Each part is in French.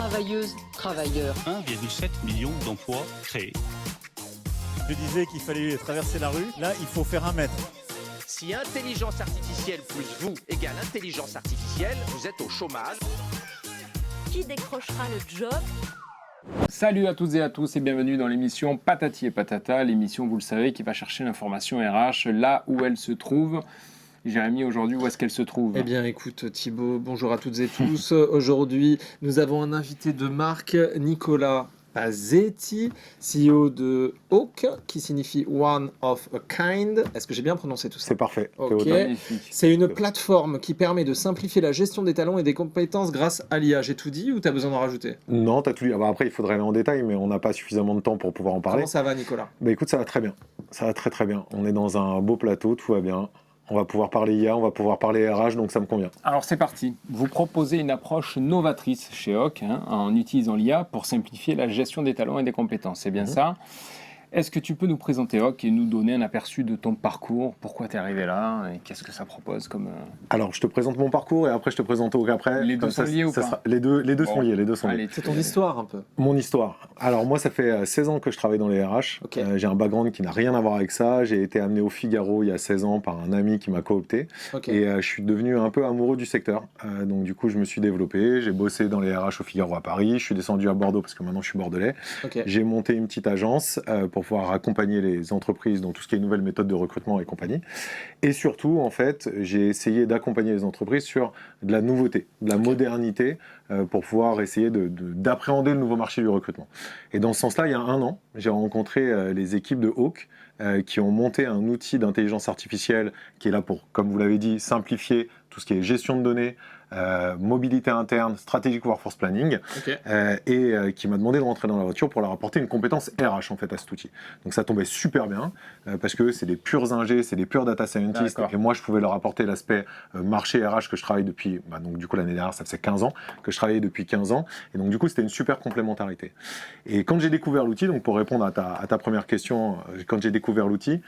travailleuses, travailleurs. 1,7 million d'emplois créés. Je disais qu'il fallait traverser la rue. Là, il faut faire 1 mètre. Si intelligence artificielle plus vous égale intelligence artificielle, vous êtes au chômage. Qui décrochera le job ? Salut à toutes et à tous et bienvenue dans l'émission Patati et Patata, l'émission, vous le savez, qui va chercher l'information RH là où elle se trouve. Jérémy, aujourd'hui, où est-ce qu'elle se trouve ? Eh bien, écoute Thibaut, bonjour à toutes et tous. Aujourd'hui, nous avons un invité de marque, Nicolas Pazzetti, CEO de Hawk, qui signifie One of a Kind. Est-ce que j'ai bien prononcé tout ça ? C'est parfait. Ok. Magnifique. C'est une plateforme qui permet de simplifier la gestion des talents et des compétences grâce à l'IA. J'ai tout dit ou tu as besoin d'en rajouter ? Non, t'as tout dit. Ah bah après, il faudrait aller en détail, mais on n'a pas suffisamment de temps pour pouvoir en parler. Comment ça va, Nicolas ? Bah écoute, ça va très bien. Ça va très très bien. On est dans un beau plateau, tout va bien. On va pouvoir parler IA, on va pouvoir parler RH, donc ça me convient. Alors c'est parti. Vous proposez une approche novatrice chez Hawk en utilisant l'IA pour simplifier la gestion des talents et des compétences. C'est bien ça ? Est-ce que tu peux nous présenter Hawk et nous donner un aperçu de ton parcours ? Pourquoi tu es arrivé là et qu'est-ce que ça propose comme... Alors, je te présente mon parcours et après, je te présente Hawk après. Les deux sont liés ou pas ? Les deux Bon. sont liés, les deux sont liés. Allez, C'est ton histoire un peu. Mon histoire. Alors moi, ça fait 16 ans que je travaille dans les RH. Ok. J'ai un background qui n'a rien à voir avec ça. J'ai été amené au Figaro il y a 16 ans par un ami qui m'a coopté. Ok. Et je suis devenu un peu amoureux du secteur. Donc du coup, je me suis développé. J'ai bossé dans les RH au Figaro à Paris. Je suis descendu à Bordeaux parce que maintenant, je suis bordelais. Ok. J'ai monté une petite agence pour pouvoir accompagner les entreprises dans tout ce qui est nouvelles méthodes de recrutement et compagnie. Et surtout, en fait, j'ai essayé d'accompagner les entreprises sur de la nouveauté, de la modernité, pour pouvoir essayer d'appréhender le nouveau marché du recrutement. Et dans ce sens-là, il y a 1 an, j'ai rencontré les équipes de Hawk qui ont monté un outil d'intelligence artificielle qui est là pour, comme vous l'avez dit, simplifier tout ce qui est gestion de données, mobilité interne, strategic workforce planning, Ok. et qui m'a demandé de rentrer dans la voiture pour leur apporter une compétence RH en fait à cet outil. Donc ça tombait super bien parce que c'est des purs ingés, c'est des purs data scientists, D'accord. et moi je pouvais leur apporter l'aspect marché RH que je travaille depuis, donc du coup l'année dernière ça faisait 15 ans que je travaillais depuis 15 ans, et donc du coup c'était une super complémentarité. Et quand j'ai découvert l'outil, donc pour répondre à ta première question, quand j'ai découvert l'outil,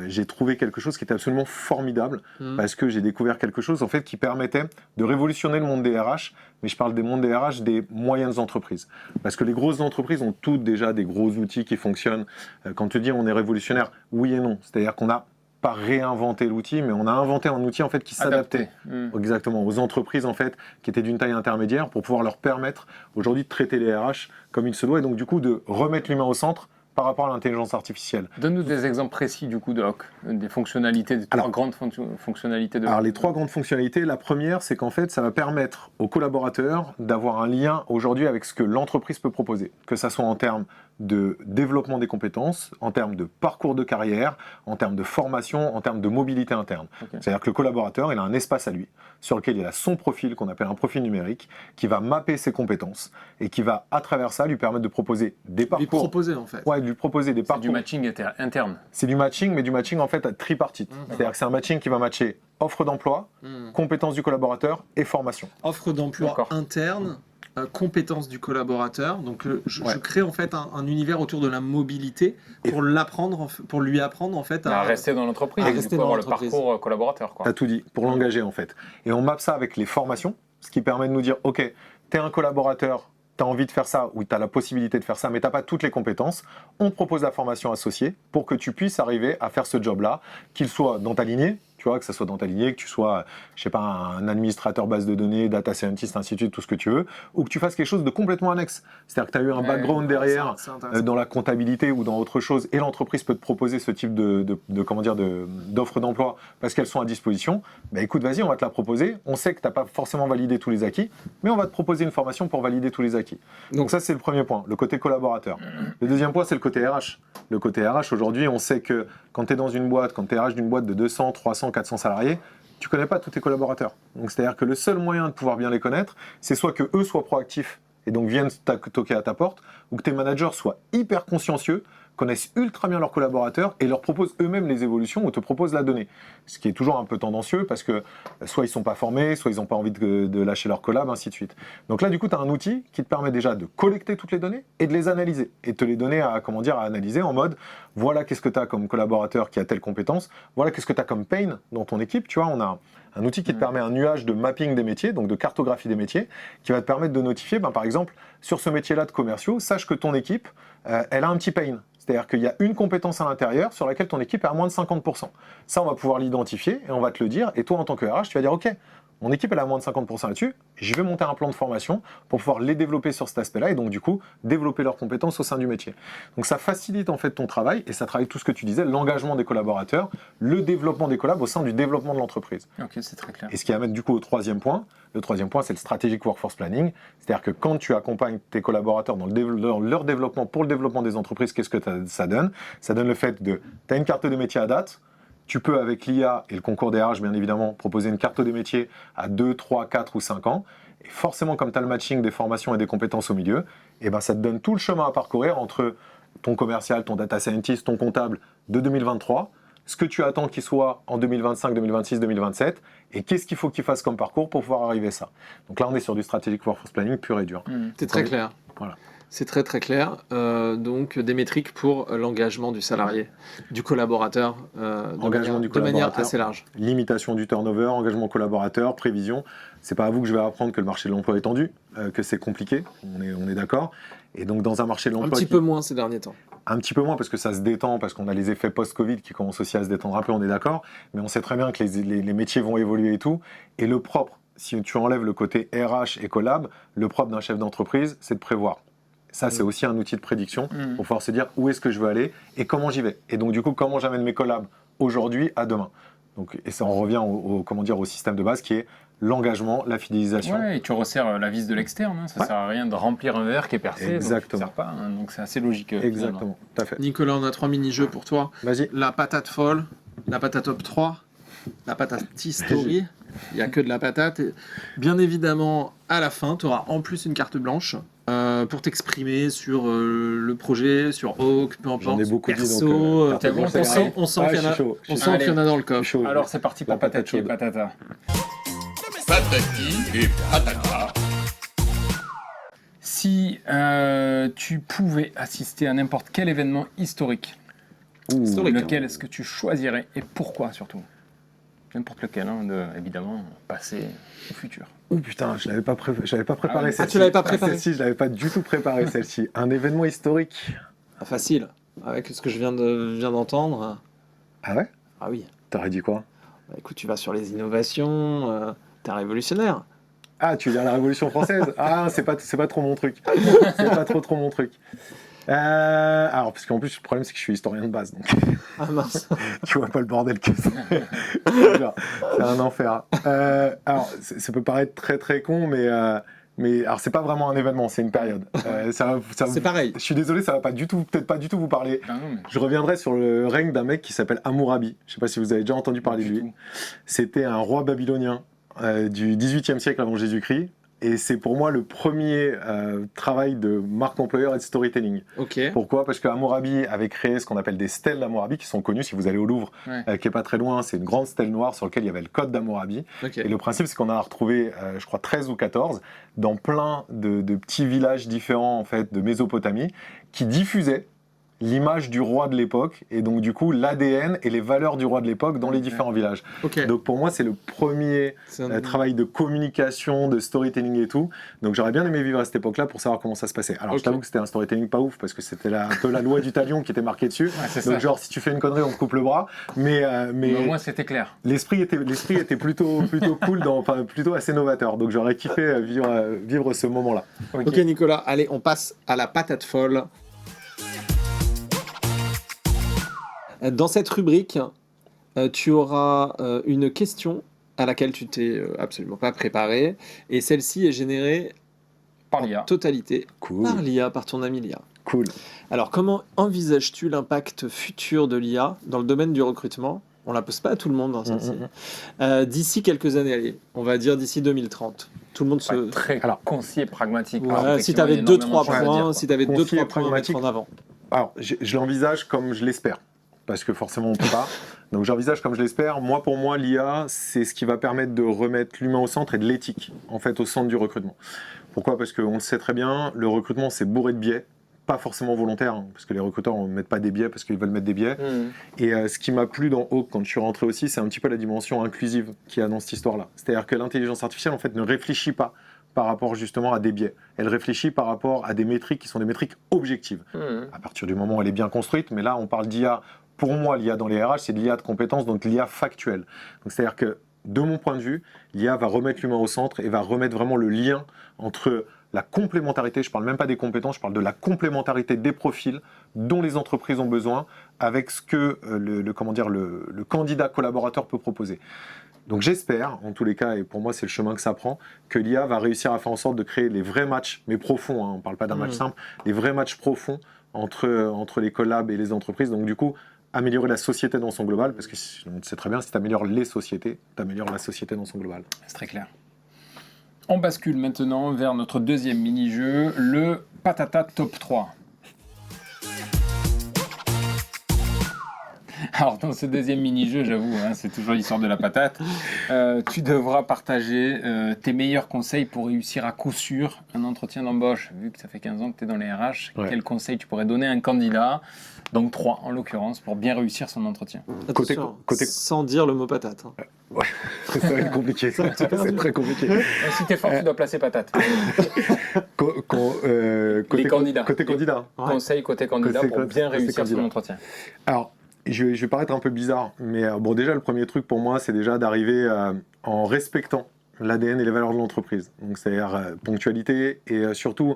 j'ai trouvé quelque chose qui était absolument formidable parce que j'ai découvert quelque chose en fait qui permettait de révolutionner le monde des RH, mais je parle des mondes des RH des moyennes entreprises. Parce que les grosses entreprises ont toutes déjà des gros outils qui fonctionnent. Quand tu dis on est révolutionnaire, oui et non. C'est-à-dire qu'on n'a pas réinventé l'outil, mais on a inventé un outil en fait qui s'adaptait exactement aux entreprises en fait qui étaient d'une taille intermédiaire pour pouvoir leur permettre aujourd'hui de traiter les RH comme il se doit et donc du coup de remettre l'humain au centre par rapport à l'intelligence artificielle. Donne-nous des exemples précis du coup de Hawk, des fonctionnalités, des 3 grandes fonctionnalités de Hawk. Alors les 3 grandes fonctionnalités, la première c'est qu'en fait ça va permettre aux collaborateurs d'avoir un lien aujourd'hui avec ce que l'entreprise peut proposer, que ça soit en termes de développement des compétences, en termes de parcours de carrière, en termes de formation, en termes de mobilité interne. Okay. C'est-à-dire que le collaborateur il a un espace à lui sur lequel il a son profil qu'on appelle un profil numérique qui va mapper ses compétences et qui va à travers ça lui permettre de proposer des parcours. Lui proposer en fait. Ouais, de lui proposer des C'est parcours. du matching interne. C'est du matching, mais du matching en fait tripartite. C'est-à-dire que c'est un matching qui va matcher offre d'emploi, compétences du collaborateur et formation. Offre d'emploi D'accord. interne, compétences du collaborateur. Donc je Ouais. crée en fait un univers autour de la mobilité pour pour lui apprendre en fait À rester dans l'entreprise, à et du rester coup dans avoir le l'entreprise. parcours collaborateur. Quoi. T'as tout dit, pour l'engager en fait. Et on mappe ça avec les formations, ce qui permet de nous dire, ok, t'es un collaborateur, t'as envie de faire ça ou t'as la possibilité de faire ça, mais t'as pas toutes les compétences, on te propose la formation associée pour que tu puisses arriver à faire ce job-là, qu'il soit dans ta lignée, tu vois, que ça soit dans ta lignée, que tu sois, je sais pas, un administrateur base de données, data scientist, ainsi de suite, tout ce que tu veux, ou que tu fasses quelque chose de complètement annexe. C'est-à-dire que tu as eu un background derrière c'est intéressant. dans la comptabilité ou dans autre chose, et l'entreprise peut te proposer ce type d'offres d'emploi parce qu'elles sont à disposition. Bah écoute, vas-y, on va te la proposer. On sait que tu n'as pas forcément validé tous les acquis, mais on va te proposer une formation pour valider tous les acquis. Donc ça, c'est le premier point, le côté collaborateur. Le deuxième point, c'est le côté RH. Le côté RH, aujourd'hui, on sait que quand tu es dans une boîte, quand tu es RH d'une boîte de 200, 300, 400 salariés, tu connais pas tous tes collaborateurs. Donc c'est-à-dire que le seul moyen de pouvoir bien les connaître, c'est soit que eux soient proactifs et donc viennent toquer à ta porte, ou que tes managers soient hyper consciencieux, connaissent ultra bien leurs collaborateurs et leur proposent eux-mêmes les évolutions ou te proposent la donnée. Ce qui est toujours un peu tendancieux parce que soit ils sont pas formés, soit ils n'ont pas envie de lâcher leur collab, ainsi de suite. Donc là, du coup, tu as un outil qui te permet déjà de collecter toutes les données et de les analyser et te les donner à analyser en mode voilà qu'est-ce que tu as comme collaborateur qui a telle compétence, voilà qu'est-ce que tu as comme pain dans ton équipe. Tu vois, on a Un outil qui te permet un nuage de mapping des métiers, donc de cartographie des métiers, qui va te permettre de notifier, par exemple, sur ce métier-là de commerciaux, sache que ton équipe, elle a un petit pain. C'est-à-dire qu'il y a une compétence à l'intérieur sur laquelle ton équipe est à moins de 50%. Ça, on va pouvoir l'identifier et on va te le dire. Et toi, en tant que RH, tu vas dire, OK, mon équipe elle est à moins de 50% là-dessus, je vais monter un plan de formation pour pouvoir les développer sur cet aspect-là et donc du coup développer leurs compétences au sein du métier. Donc ça facilite en fait ton travail et ça travaille tout ce que tu disais, l'engagement des collaborateurs, le développement des collabs au sein du développement de l'entreprise. Ok, c'est très clair. Et ce qui amène du coup au troisième point. Le troisième point, c'est le strategic workforce planning. C'est-à-dire que quand tu accompagnes tes collaborateurs dans leur développement pour le développement des entreprises, qu'est-ce que ça donne? Ça donne le fait de, tu as une carte des métiers à date. Tu peux, avec l'IA et le concours des RH, bien évidemment, proposer une carte des métiers à 2, 3, 4 ou 5 ans. Et forcément, comme tu as le matching des formations et des compétences au milieu, et ben, ça te donne tout le chemin à parcourir entre ton commercial, ton data scientist, ton comptable de 2023, ce que tu attends qu'il soit en 2025, 2026, 2027, et qu'est-ce qu'il faut qu'il fasse comme parcours pour pouvoir arriver à ça. Donc là, on est sur du strategic workforce planning pur et dur. C'est très clair. Voilà. C'est très très clair. Donc des métriques pour l'engagement du salarié, du collaborateur, de manière assez large. Limitation du turnover, engagement collaborateur, prévision. C'est pas à vous que je vais apprendre que le marché de l'emploi est tendu, que c'est compliqué, on est d'accord. Et donc dans un marché de l'emploi... Un petit peu moins ces derniers temps. Un petit peu moins parce que ça se détend, parce qu'on a les effets post-Covid qui commencent aussi à se détendre un peu, on est d'accord. Mais on sait très bien que les métiers vont évoluer et tout. Et le propre, si tu enlèves le côté RH et collab, le propre d'un chef d'entreprise, c'est de prévoir. Ça, c'est aussi un outil de prédiction pour pouvoir se dire où est-ce que je veux aller et comment j'y vais. Et donc, du coup, comment j'amène mes collabs aujourd'hui à demain. Donc, et ça, on revient au système de base qui est l'engagement, la fidélisation. Ouais, et tu resserres la vis de l'externe. Hein. Ça ne sert à rien de remplir un verre qui est percé. Exactement. Donc, ça sert pas, hein. Donc c'est assez logique. Exactement, tout à fait. Nicolas, on a 3 mini-jeux pour toi. Vas-y. La patate folle, la patate top 3, la patate story. Il n'y a que de la patate. Et bien évidemment, à la fin, tu auras en plus une carte blanche pour t'exprimer sur le projet, sur Hawk, peu importe. J'en ai beaucoup perso, dit, donc, on sent qu'il y en a dans le coffre. Alors c'est parti pour Patati et Patata. Patati et patata. Si tu pouvais assister à n'importe quel événement historique, lequel est-ce que tu choisirais et pourquoi surtout? N'importe lequel, hein, évidemment, passé ou futur. Oh putain, je l'avais pas préparé celle-ci. Ah, tu l'avais pas préparé? Celle-ci, je l'avais pas du tout préparé celle-ci. Un événement historique. Ah, facile, avec ce que je viens d'entendre. Ah ouais? Ah oui. T'aurais dit quoi? Bah, écoute, tu vas sur les innovations, t'es un révolutionnaire. Ah, tu veux dire la Révolution française? Ah, c'est pas trop mon truc. C'est pas trop mon truc. Alors, parce qu'en plus, le problème, c'est que je suis historien de base. Donc... Ah mince. Tu vois pas le bordel que c'est. C'est un enfer. Alors, ça peut paraître très très con, mais alors, c'est pas vraiment un événement, c'est une période. C'est pareil. Je suis désolé, ça va peut-être pas du tout vous parler. Ah non, mais... Je reviendrai sur le règne d'un mec qui s'appelle Hammurabi. Je sais pas si vous avez déjà entendu parler de lui. C'était un roi babylonien du XVIIIe siècle avant Jésus-Christ. Et c'est pour moi le premier travail de marque employeur et de storytelling. Ok. Pourquoi? Parce que Hammurabi avait créé ce qu'on appelle des stèles d'Hammurabi qui sont connues. Si vous allez au Louvre, qui est pas très loin, c'est une grande stèle noire sur laquelle il y avait le code d'Hammurabi. Okay. Et le principe, c'est qu'on a retrouvé, je crois, 13 ou 14 dans plein de petits villages différents en fait de Mésopotamie qui diffusaient l'image du roi de l'époque et donc du coup l'ADN et les valeurs du roi de l'époque dans les différents villages. Okay. Donc pour moi c'est le premier travail de communication, de storytelling et tout. Donc j'aurais bien aimé vivre à cette époque-là pour savoir comment ça se passait. Alors je t'avoue que c'était un storytelling pas ouf parce que c'était un peu la loi du talion qui était marquée dessus. Donc ça. Genre si tu fais une connerie on te coupe le bras. Mais au moins c'était clair. L'esprit était plutôt cool, plutôt assez novateur. Donc j'aurais kiffé vivre ce moment-là. Ok Nicolas, allez on passe à la patate folle. Dans cette rubrique, tu auras une question à laquelle tu t'es absolument pas préparé, et celle-ci est générée par l'IA. En totalité par l'IA, par ton ami l'IA. Cool. Alors, comment envisages-tu l'impact futur de l'IA dans le domaine du recrutement? On la pose pas à tout le monde, hein, celle-ci. D'ici quelques années, allez, on va dire d'ici 2030. Tout le monde se... Très concis et pragmatique. Ouais, si tu avais 2-3 points, à mettre en avant. Alors, je l'envisage comme je l'espère. Parce que forcément, on ne peut pas. Donc j'envisage comme je l'espère. Pour moi, l'IA, c'est ce qui va permettre de remettre l'humain au centre et de l'éthique, en fait, au centre du recrutement. Pourquoi? Parce qu'on le sait très bien, le recrutement, c'est bourré de biais. pas forcément volontaire, hein, parce que les recruteurs ne mettent pas des biais parce qu'ils veulent mettre des biais. Et ce qui m'a plu dans Hawk quand je suis rentré aussi, c'est un petit peu la dimension inclusive qu'il y a dans cette histoire-là. C'est-à-dire que l'intelligence artificielle, en fait, ne réfléchit pas par rapport justement à des biais. Elle réfléchit par rapport à des métriques qui sont des métriques objectives. À partir du moment où elle est bien construite, mais là, on parle d'IA. Pour moi, l'IA dans les RH, c'est de l'IA de compétences, donc l'IA factuelle. Donc, c'est-à-dire que, de mon point de vue, l'IA va remettre l'humain au centre et va remettre vraiment le lien entre la complémentarité, je ne parle même pas des compétences, je parle de la complémentarité des profils dont les entreprises ont besoin avec ce que le candidat collaborateur peut proposer. Donc j'espère, en tous les cas, et pour moi c'est le chemin que ça prend, que l'IA va réussir à faire en sorte de créer les vrais matchs, mais profonds, hein, on ne parle pas d'un match simple, les vrais matchs profonds entre les collabs et les entreprises. Donc du coup, améliorer la société dans son global, parce que on sait très bien, si tu améliores les sociétés, tu améliores la société dans son global. C'est très clair. On bascule maintenant vers notre deuxième mini-jeu, le Patata Top 3. Alors, dans ce deuxième mini-jeu, j'avoue, hein, c'est toujours l'histoire de la patate. Tu devras partager tes meilleurs conseils pour réussir à coup sûr un entretien d'embauche. Vu que ça fait 15 ans que tu es dans les RH, quels conseils tu pourrais donner à un candidat, donc 3 en l'occurrence, pour bien réussir son entretien? Côté... Sans dire le mot patate. Hein. Ouais, ça va être compliqué, c'est très compliqué. Si tu es fort, tu dois placer patate. Les candidats. Côté candidat. Conseils côté candidat pour bien réussir son entretien. Alors, je vais paraître un peu bizarre, mais bon, déjà, le premier truc pour moi, c'est déjà d'arriver en respectant l'ADN et les valeurs de l'entreprise. Donc, c'est-à-dire ponctualité et surtout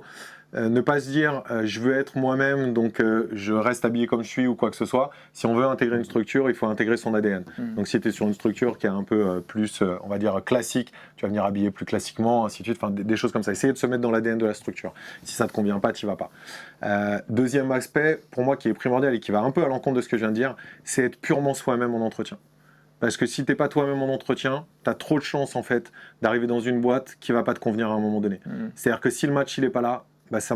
ne pas se dire je veux être moi-même, donc je reste habillé comme je suis ou quoi que ce soit. Si on veut intégrer une structure, il faut intégrer son ADN. Donc, si tu es sur une structure qui est un peu plus, on va dire, classique, tu vas venir habiller plus classiquement, ainsi de suite, enfin, des choses comme ça. Essayer de se mettre dans l'ADN de la structure. Si ça ne te convient pas, tu n'y vas pas. Deuxième aspect, pour moi, qui est primordial et qui va un peu à l'encontre de ce que je viens de dire, c'est être purement soi-même en entretien. Parce que si tu n'es pas toi-même en entretien, tu as trop de chances en fait d'arriver dans une boîte qui ne va pas te convenir à un moment donné. C'est-à-dire que si le match n'est pas là, bah ça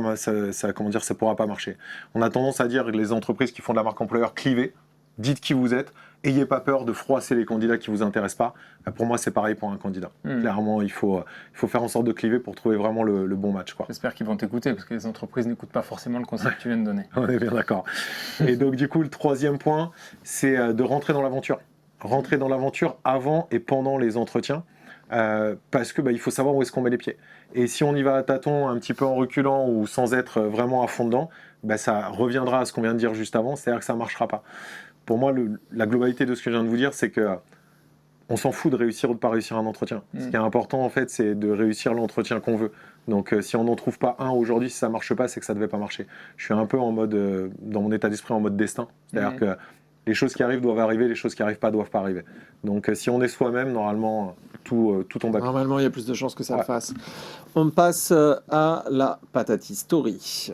pourra pas marcher. On a tendance à dire que les entreprises qui font de la marque employeur, clivez, dites qui vous êtes, ayez pas peur de froisser les candidats qui ne vous intéressent pas. Bah pour moi, c'est pareil pour un candidat. Clairement, il faut faire en sorte de cliver pour trouver vraiment le bon match, quoi. J'espère qu'ils vont t'écouter, parce que les entreprises n'écoutent pas forcément le conseil que tu viens de donner. On est bien d'accord. Et donc, du coup, le troisième point, c'est de rentrer dans l'aventure. Rentrer dans l'aventure avant et pendant les entretiens, parce que il faut savoir où est-ce qu'on met les pieds. Et si on y va à tâtons, un petit peu en reculant ou sans être vraiment à fond dedans, ça reviendra à ce qu'on vient de dire juste avant, c'est-à-dire que ça ne marchera pas. Pour moi, la globalité de ce que je viens de vous dire, c'est que on s'en fout de réussir ou de ne pas réussir un entretien. Ce qui est important, en fait, c'est de réussir l'entretien qu'on veut. Donc, si on n'en trouve pas un aujourd'hui, si ça ne marche pas, c'est que ça ne devait pas marcher. Je suis un peu en mode, dans mon état d'esprit, en mode destin. C'est-à-dire que les choses qui arrivent doivent arriver, les choses qui n'arrivent pas doivent pas arriver. Donc, si on est soi-même, normalement, tout tombe à pied. Normalement, il y a plus de chances que ça le fasse. On passe à la Patati Story.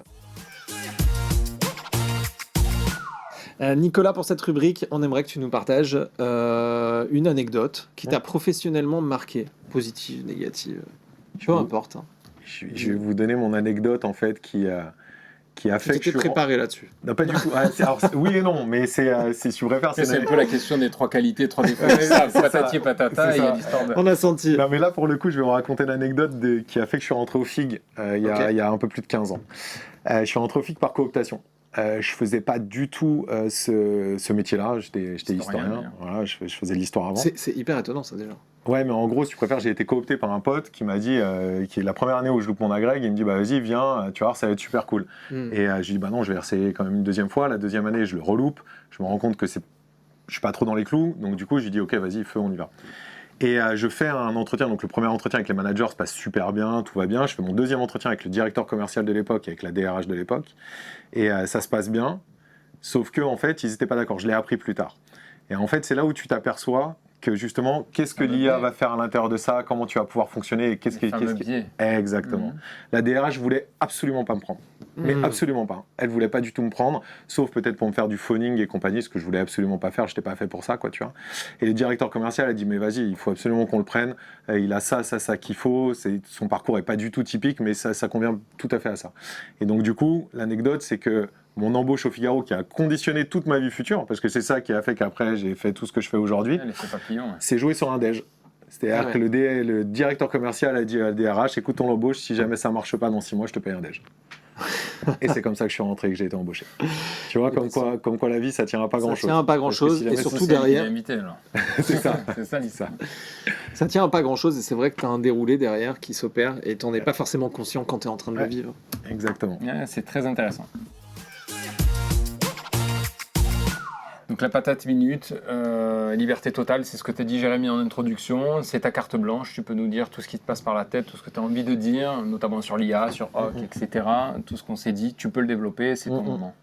Nicolas, pour cette rubrique, on aimerait que tu nous partages une anecdote qui t'a professionnellement marqué, positive, négative, peu importe. Hein. Je vais vous donner mon anecdote, en fait, qui a fait que je suis préparé là-dessus. Non, pas du tout. Oui et non, mais si tu préfères... C'est un peu la question des 3 qualités, 3 défauts. Patati et patata, il y a l'histoire de... On a senti. Non, mais là, pour le coup, je vais vous raconter l'anecdote qui a fait que je suis rentré au FIG il y a un peu plus de 15 ans. Je suis rentré au FIG par cooptation. Je faisais pas du tout ce métier-là. J'étais historien. Voilà, je faisais de l'histoire avant. C'est hyper étonnant, ça, déjà. Ouais, mais en gros, si tu préfères, j'ai été coopté par un pote qui m'a dit, qui est la première année où je loupe mon agrég, il me dit, vas-y, viens, tu vas voir, ça va être super cool. Et je lui dis, non, je vais essayer quand même une deuxième fois. La deuxième année, je le reloupe. Je me rends compte que je suis pas trop dans les clous. Donc, du coup, je lui dis, ok, vas-y, feu, on y va. Et je fais un entretien. Donc, le premier entretien avec les managers se passe super bien, tout va bien. Je fais mon deuxième entretien avec le directeur commercial de l'époque, avec la DRH de l'époque. Et ça se passe bien. Sauf que, en fait, ils n'étaient pas d'accord. Je l'ai appris plus tard. Et en fait, c'est là où tu t'aperçois que justement, qu'est-ce que l'IA va faire à l'intérieur de ça, comment tu vas pouvoir fonctionner, et qu'est-ce qui... Exactement. La DRH voulait absolument pas me prendre. Mais absolument pas. Elle voulait pas du tout me prendre, sauf peut-être pour me faire du phoning et compagnie, ce que je voulais absolument pas faire, je n'étais pas fait pour ça, quoi, tu vois. Et le directeur commercial a dit, mais vas-y, il faut absolument qu'on le prenne, il a ça qu'il faut, son parcours est pas du tout typique, mais ça convient tout à fait à ça. Et donc du coup, l'anecdote, c'est que mon embauche au Figaro, qui a conditionné toute ma vie future, parce que c'est ça qui a fait qu'après j'ai fait tout ce que je fais aujourd'hui, c'est jouer sur un déj. C'est-à-dire que le directeur commercial a dit à la DRH, écoute, on l'embauche, si jamais ça marche pas dans 6 mois, je te paye un déj. Et c'est comme ça que je suis rentré et que j'ai été embauché. Tu vois, comme quoi la vie, ça tient à pas Ça grand-chose. tient à pas grand-chose, et surtout derrière, C'est ça. C'est ça l'histoire. ça tient à pas grand-chose, et c'est vrai que tu as un déroulé derrière qui s'opère, et tu n'en es pas forcément conscient quand tu es en train de le Ouais. vivre. Exactement. Ouais, c'est très intéressant. Donc la patate minute, liberté totale, c'est ce que t'as dit Jérémy en introduction, c'est ta carte blanche, tu peux nous dire tout ce qui te passe par la tête, tout ce que tu as envie de dire, notamment sur l'IA, sur Hawk, etc. Tout ce qu'on s'est dit, tu peux le développer, c'est ton moment.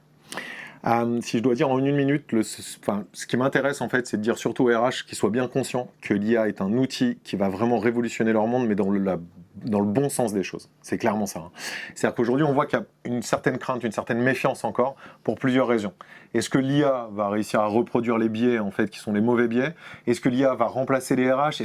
Si je dois dire en une minute, ce qui m'intéresse en fait, c'est de dire surtout aux RH qu'ils soient bien conscients que l'IA est un outil qui va vraiment révolutionner leur monde, mais dans le bon sens des choses. C'est clairement ça. Hein. C'est-à-dire qu'aujourd'hui, on voit qu'il y a une certaine crainte, une certaine méfiance encore, pour plusieurs raisons. Est-ce que l'IA va réussir à reproduire les biais, en fait, qui sont les mauvais biais? Est-ce que l'IA va remplacer les RH?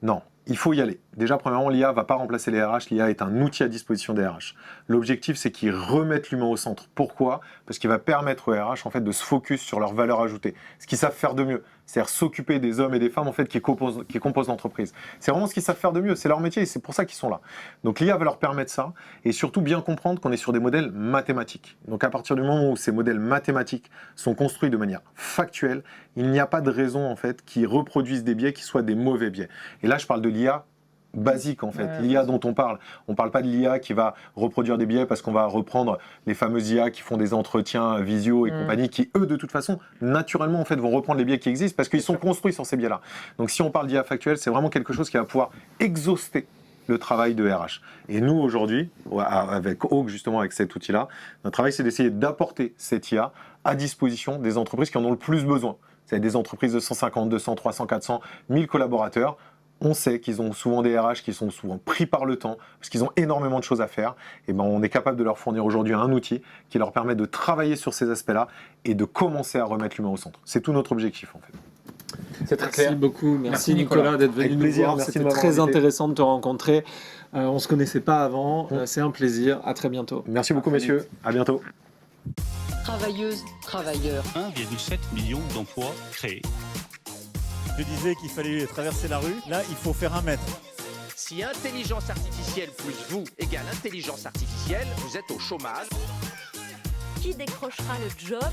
Non, il faut y aller. Déjà, premièrement, l'IA ne va pas remplacer les RH, l'IA est un outil à disposition des RH. L'objectif, c'est qu'ils remettent l'humain au centre. Pourquoi? Parce qu'il va permettre aux RH en fait, de se focus sur leur valeur ajoutée, ce qu'ils savent faire de mieux, c'est-à-dire s'occuper des hommes et des femmes en fait, qui composent l'entreprise. C'est vraiment ce qu'ils savent faire de mieux, c'est leur métier et c'est pour ça qu'ils sont là. Donc l'IA va leur permettre ça, et surtout bien comprendre qu'on est sur des modèles mathématiques. Donc à partir du moment où ces modèles mathématiques sont construits de manière factuelle, il n'y a pas de raison en fait, qu'ils reproduisent des biais qui soient des mauvais biais. Et là, je parle de l'IA basique en fait, Ouais, l'IA dont on parle. On parle pas de l'IA qui va reproduire des biais parce qu'on va reprendre les fameuses IA qui font des entretiens visio et compagnie, qui eux de toute façon naturellement en fait vont reprendre les biais qui existent parce qu'ils sont construits sur ces biais-là. Donc si on parle d'IA factuelle, c'est vraiment quelque chose qui va pouvoir exhauster le travail de RH. Et nous aujourd'hui, avec Hawk justement avec cet outil-là, notre travail c'est d'essayer d'apporter cette IA à disposition des entreprises qui en ont le plus besoin. C'est des entreprises de 150, 200, 300, 400, 1000 collaborateurs. On sait qu'ils ont souvent des RH qui sont souvent pris par le temps, parce qu'ils ont énormément de choses à faire. Et ben, on est capable de leur fournir aujourd'hui un outil qui leur permet de travailler sur ces aspects-là et de commencer à remettre l'humain au centre. C'est tout notre objectif en fait. C'est très clair. Merci beaucoup, merci Merci, Nicolas Nicolas. d'être venu Avec nous plaisir, voir. merci C'était de m'avoir très invité. intéressant de te rencontrer. On ne se connaissait pas avant, c'est un plaisir. À très bientôt. Merci beaucoup messieurs, à bientôt. Travailleuses, travailleurs. 1,7 million d'emplois créés. Je disais qu'il fallait traverser la rue, là il faut faire 1 mètre. Si intelligence artificielle plus vous égale intelligence artificielle, vous êtes au chômage. Qui décrochera le job